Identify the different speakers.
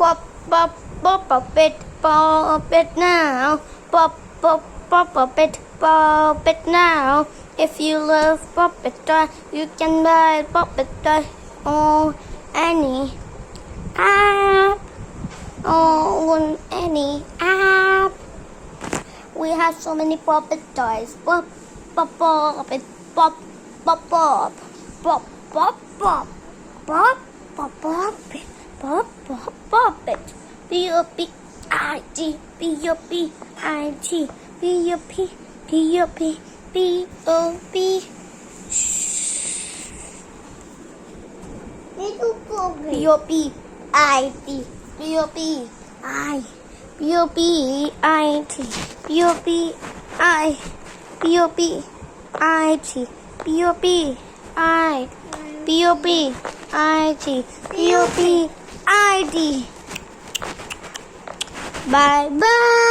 Speaker 1: pop, pop, pop, pop it now. Pop, pop, pop, pop it now. If you love pop it toy, you can buy pop it toy on any app. On any app. We have so many pop it toys. Pop, pop, pop it, pop, pop, pop, pop, pop, pop, pop, pop, pop it, pop, pop, pop it. P-O-P-I-T, P-O-P-I-T, P-O-P, P-O-P, P-O-P. P-O-P-I-T, P-O-P-I, P-O-P-I-T, P-O-P-I, P-O-P-I-T, P-O-P-I, P-O-P-I-T, P-O-P-I-T. Bye bye.